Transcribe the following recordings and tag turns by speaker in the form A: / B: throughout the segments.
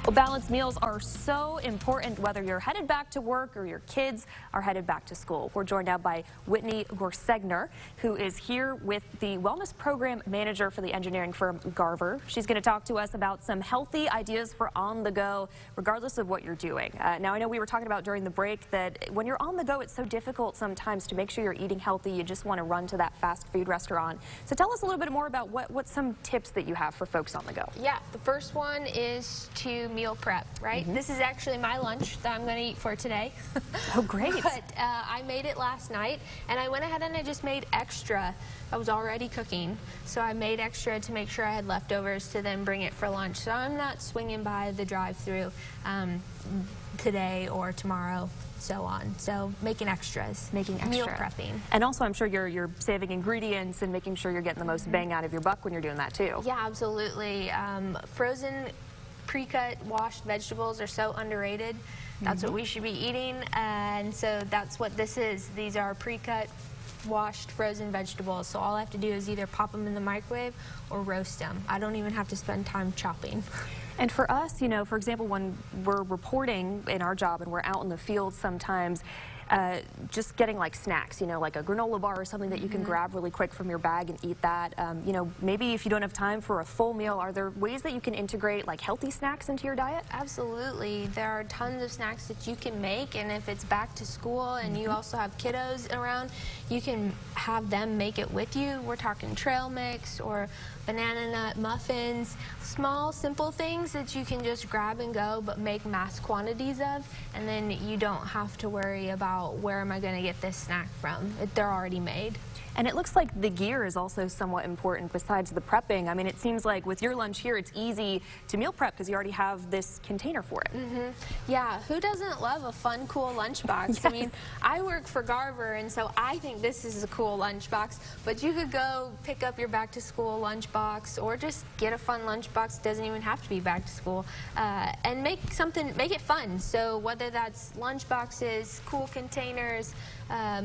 A: Well, balanced meals are so important whether you're headed back to work or your kids are headed back to school. We're joined now by Whitney Gorsegner, who is here with the Wellness Program Manager for the engineering firm Garver. She's going to talk to us about some healthy ideas for on the go, regardless of what you're doing. Now, I know we were talking about during the break that when you're on the go, it's so difficult sometimes to make sure you're eating healthy. You just want to run to that fast food restaurant. So tell us a little bit more about what some tips that you have for folks on the go.
B: Yeah, the first one is to meal prep, right? This is actually my lunch that I'm going to eat for today.
A: Oh, great.
B: But I made it last night, and I went ahead and I just made extra. I was already cooking, so I made extra to make sure I had leftovers to then bring it for lunch. So I'm not swinging by the drive-thru today or tomorrow, so on. So making extras, meal prepping.
A: And also I'm sure you're saving ingredients and making sure you're getting the most bang out of your buck when you're doing that too.
B: Yeah, absolutely. Frozen, pre-cut, washed vegetables are so underrated. That's what we should be eating, and so that's what this is. These are pre-cut, washed, frozen vegetables, so all I have to do is either pop them in the microwave or roast them. I don't even have to spend time chopping.
A: And for us, you know, for example, when we're reporting in our job and we're out in the field sometimes, just getting like snacks, you know, like a granola bar or something that you can grab really quick from your bag and eat that. You know, maybe if you don't have time for a full meal, are there ways that you can integrate like healthy snacks into your diet?
B: Absolutely. There are tons of snacks that you can make, and if it's back to school and you also have kiddos around, you can have them make it with you. We're talking trail mix or banana nut muffins, small, simple things that you can just grab and go but make mass quantities of, and then you don't have to worry about where am I going to get this snack from. They're already made.
A: And it looks like the gear is also somewhat important besides the prepping. I mean, it seems like with your lunch here, it's easy to meal prep because you already have this container for it.
B: Yeah, who doesn't love a fun, cool lunchbox?
A: Yes.
B: I mean, I work for Garver, and so I think this is a cool lunchbox, but you could go pick up your back-to-school lunchbox or just get a fun lunchbox. It doesn't even have to be back to school, and make it fun. So whether that's lunchboxes, cool containers,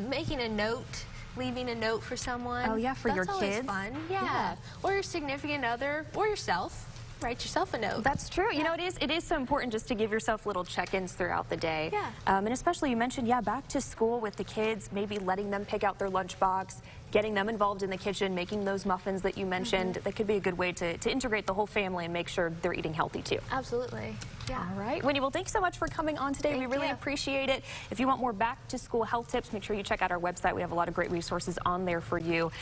B: making a note, leaving a note for someone.
A: Oh yeah, for your kids.
B: That's always fun. Yeah. Or your significant other, or yourself. Write yourself a note.
A: That's true. You know, it is so important just to give yourself little check-ins throughout the day.
B: Yeah.
A: And especially you mentioned, yeah, back to school with the kids, maybe letting them pick out their lunchbox, getting them involved in the kitchen, making those muffins that you mentioned. That could be a good way to integrate the whole family and make sure they're eating healthy too.
B: Absolutely. Yeah.
A: All right. Whitney, well, thanks so much for coming on today. We really appreciate it. If you want more back to school health tips, make sure you check out our website. We have a lot of great resources on there for you.